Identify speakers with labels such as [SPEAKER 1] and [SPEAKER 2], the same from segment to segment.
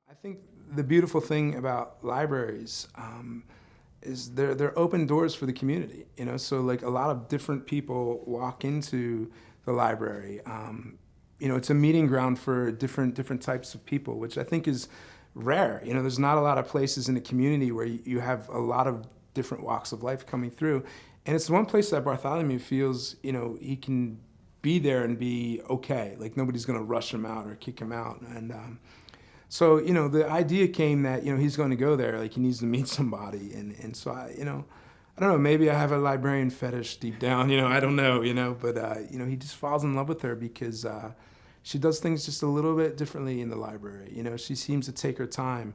[SPEAKER 1] I think the beautiful thing about libraries is they're open doors for the community. So like a lot of different people walk into the library. It's a meeting ground for different types of people, which I think is rare. There's not a lot of places in the community where you have a lot of different walks of life coming through, and it's the one place that Bartholomew feels he can be there and be okay. Like nobody's going to rush him out or kick him out, and so, the idea came that, he's going to go there, like he needs to meet somebody. And so I don't know, maybe I have a librarian fetish deep down, I don't know, but, he just falls in love with her because she does things just a little bit differently in the library. She seems to take her time.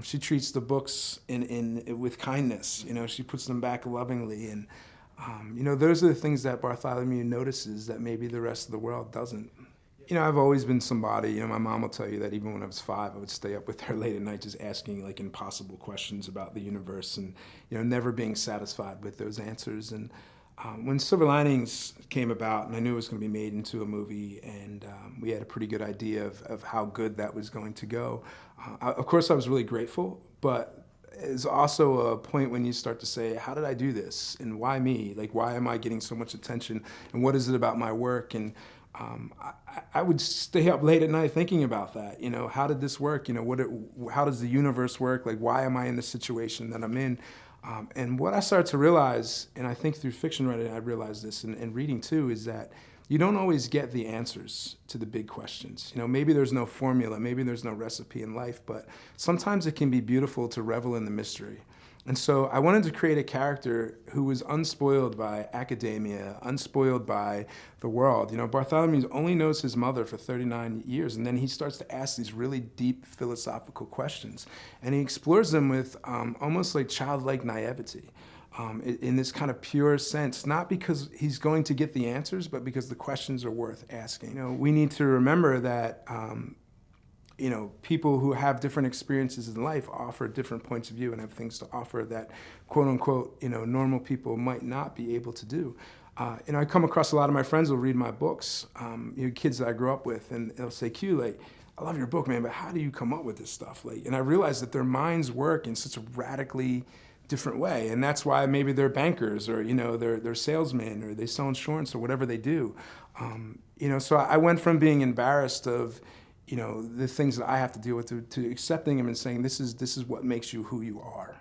[SPEAKER 1] She treats the books with kindness, she puts them back lovingly. And, those are the things that Bartholomew notices that maybe the rest of the world doesn't. I've always been somebody, my mom will tell you that even when I was 5, I would stay up with her late at night just asking like impossible questions about the universe and, never being satisfied with those answers. And when Silver Linings came about and I knew it was going to be made into a movie and we had a pretty good idea of how good that was going to go, of course I was really grateful, but it's also a point when you start to say, how did I do this? And why me? Like, why am I getting so much attention? And what is it about my work? And I would stay up late at night thinking about that. How did this work? How does the universe work? Like, why am I in the situation that I'm in? And what I started to realize, and I think through fiction writing I realized this, and reading too, is that you don't always get the answers to the big questions. Maybe there's no formula, maybe there's no recipe in life, but sometimes it can be beautiful to revel in the mystery. And so I wanted to create a character who was unspoiled by academia, unspoiled by the world. Bartholomew only knows his mother for 39 years, and then he starts to ask these really deep philosophical questions. And he explores them with almost like childlike naivety, in this kind of pure sense, not because he's going to get the answers, but because the questions are worth asking. We need to remember that people who have different experiences in life offer different points of view and have things to offer that, quote unquote, normal people might not be able to do. I come across a lot of my friends who read my books, kids that I grew up with, and they'll say, Q, like, I love your book, man, but how do you come up with this stuff? Like, and I realize that their minds work in such a radically different way, and that's why maybe they're bankers or they're salesmen or they sell insurance or whatever they do. So I went from being embarrassed of the things that I have to deal with to accepting them and saying this is what makes you who you are.